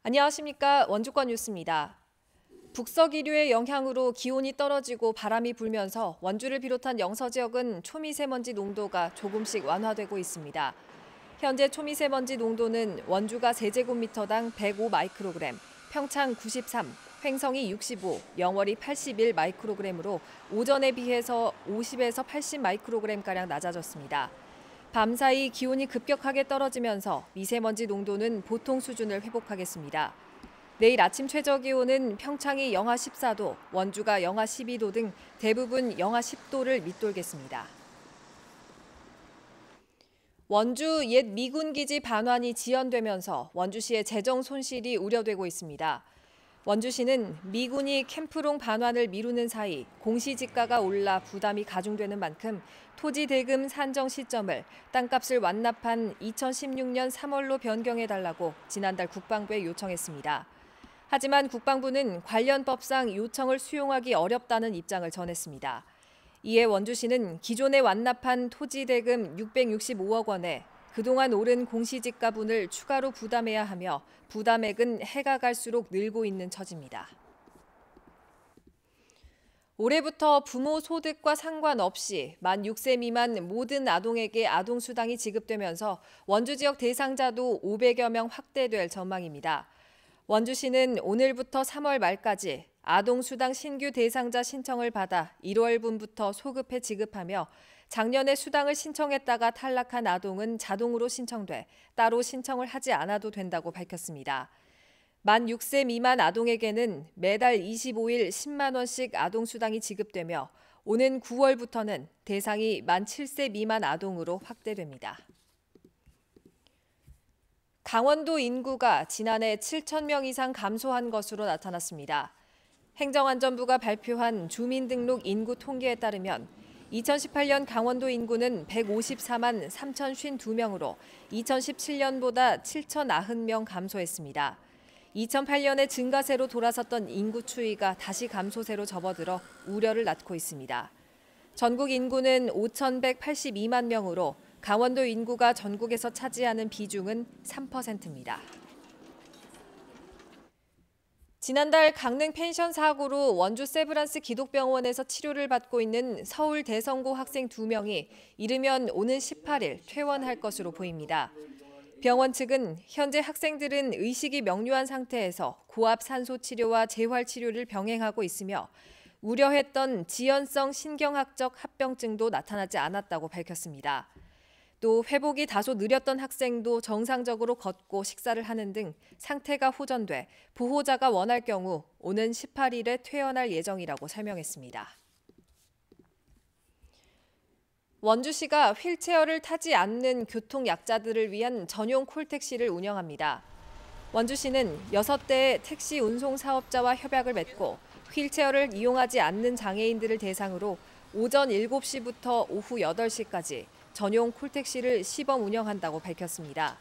안녕하십니까. 원주권 뉴스입니다. 북서기류의 영향으로 기온이 떨어지고 바람이 불면서 원주를 비롯한 영서 지역은 초미세먼지 농도가 조금씩 완화되고 있습니다. 현재 초미세먼지 농도는 원주가 세제곱미터당 105 마이크로그램, 평창 93, 횡성이 65, 영월이 81 마이크로그램으로 오전에 비해서 50에서 80 마이크로그램가량 낮아졌습니다. 밤사이 기온이 급격하게 떨어지면서 미세먼지 농도는 보통 수준을 회복하겠습니다. 내일 아침 최저기온은 평창이 영하 14도, 원주가 영하 12도 등 대부분 영하 10도를 밑돌겠습니다. 원주 옛 미군기지 반환이 지연되면서 원주시의 재정 손실이 우려되고 있습니다. 원주시는 미군이 캠프롱 반환을 미루는 사이 공시지가가 올라 부담이 가중되는 만큼 토지 대금 산정 시점을 땅값을 완납한 2016년 3월로 변경해달라고 지난달 국방부에 요청했습니다. 하지만 국방부는 관련 법상 요청을 수용하기 어렵다는 입장을 전했습니다. 이에 원주시는 기존에 완납한 토지 대금 665억 원에 그동안 오른 공시지가분을 추가로 부담해야 하며 부담액은 해가 갈수록 늘고 있는 처지입니다. 올해부터 부모 소득과 상관없이 만 6세 미만 모든 아동에게 아동수당이 지급되면서 원주 지역 대상자도 500여 명 확대될 전망입니다. 원주시는 오늘부터 3월 말까지 아동수당 신규 대상자 신청을 받아 1월분부터 소급해 지급하며 작년에 수당을 신청했다가 탈락한 아동은 자동으로 신청돼 따로 신청을 하지 않아도 된다고 밝혔습니다. 만 6세 미만 아동에게는 매달 25일 10만 원씩 아동수당이 지급되며 오는 9월부터는 대상이 만 7세 미만 아동으로 확대됩니다. 강원도 인구가 지난해 7천 명 이상 감소한 것으로 나타났습니다. 행정안전부가 발표한 주민등록 인구 통계에 따르면 2018년 강원도 인구는 154만 3,052명으로 2017년보다 7,090명 감소했습니다. 2008년에 증가세로 돌아섰던 인구 추이가 다시 감소세로 접어들어 우려를 낳고 있습니다. 전국 인구는 5,182만 명으로 강원도 인구가 전국에서 차지하는 비중은 3%입니다. 지난달 강릉 펜션 사고로 원주 세브란스 기독병원에서 치료를 받고 있는 서울 대성고 학생 2명이 이르면 오는 18일 퇴원할 것으로 보입니다. 병원 측은 현재 학생들은 의식이 명료한 상태에서 고압 산소 치료와 재활 치료를 병행하고 있으며 우려했던 지연성 신경학적 합병증도 나타나지 않았다고 밝혔습니다. 또 회복이 다소 느렸던 학생도 정상적으로 걷고 식사를 하는 등 상태가 호전돼 보호자가 원할 경우 오는 18일에 퇴원할 예정이라고 설명했습니다. 원주시가 휠체어를 타지 않는 교통약자들을 위한 전용 콜택시를 운영합니다. 원주시는 6대의 택시 운송 사업자와 협약을 맺고 휠체어를 이용하지 않는 장애인들을 대상으로 오전 7시부터 오후 8시까지 전용 콜택시를 시범 운영한다고 밝혔습니다.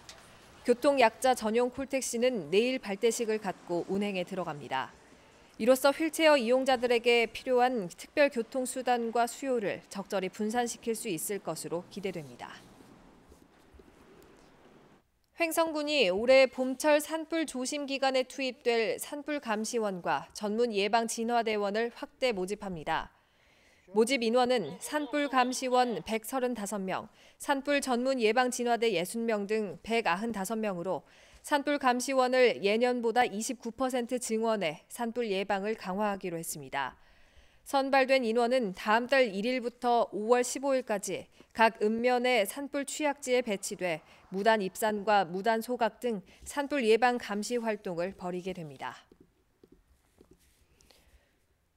교통약자 전용 콜택시는 내일 발대식을 갖고 운행에 들어갑니다. 이로써 휠체어 이용자들에게 필요한 특별 교통수단과 수요를 적절히 분산시킬 수 있을 것으로 기대됩니다. 횡성군이 올해 봄철 산불 조심 기간에 투입될 산불 감시원과 전문 예방 진화대원을 확대 모집합니다. 모집 인원은 산불 감시원 135명, 산불 전문 예방 진화대 60명 등 195명으로 산불 감시원을 예년보다 29% 증원해 산불 예방을 강화하기로 했습니다. 선발된 인원은 다음 달 1일부터 5월 15일까지 각 읍면의 산불 취약지에 배치돼 무단 입산과 무단 소각 등 산불 예방 감시 활동을 벌이게 됩니다.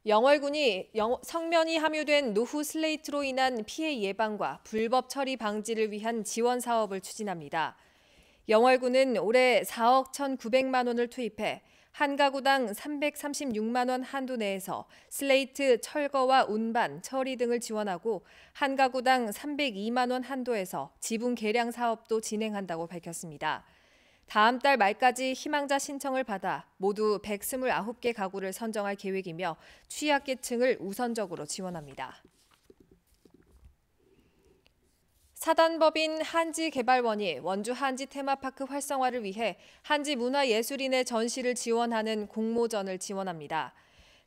영월군이 성면이 함유된 노후 슬레이트로 인한 피해 예방과 불법 처리 방지를 위한 지원 사업을 추진합니다. 영월군은 올해 4억 1,900만 원을 투입해 한 가구당 336만 원 한도 내에서 슬레이트 철거와 운반, 처리 등을 지원하고 한 가구당 302만 원 한도에서 지분 개량 사업도 진행한다고 밝혔습니다. 다음 달 말까지 희망자 신청을 받아 모두 129개 가구를 선정할 계획이며 취약계층을 우선적으로 지원합니다. 사단법인 한지개발원이 원주 한지 테마파크 활성화를 위해 한지문화예술인의 전시를 지원하는 공모전을 지원합니다.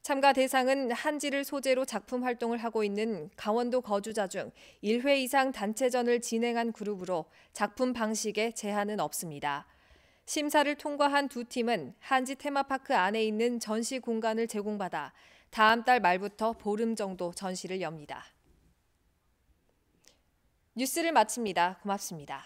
참가 대상은 한지를 소재로 작품 활동을 하고 있는 강원도 거주자 중 1회 이상 단체전을 진행한 그룹으로 작품 방식에 제한은 없습니다. 심사를 통과한 두 팀은 한지 테마파크 안에 있는 전시 공간을 제공받아 다음 달 말부터 보름 정도 전시를 엽니다. 뉴스를 마칩니다. 고맙습니다.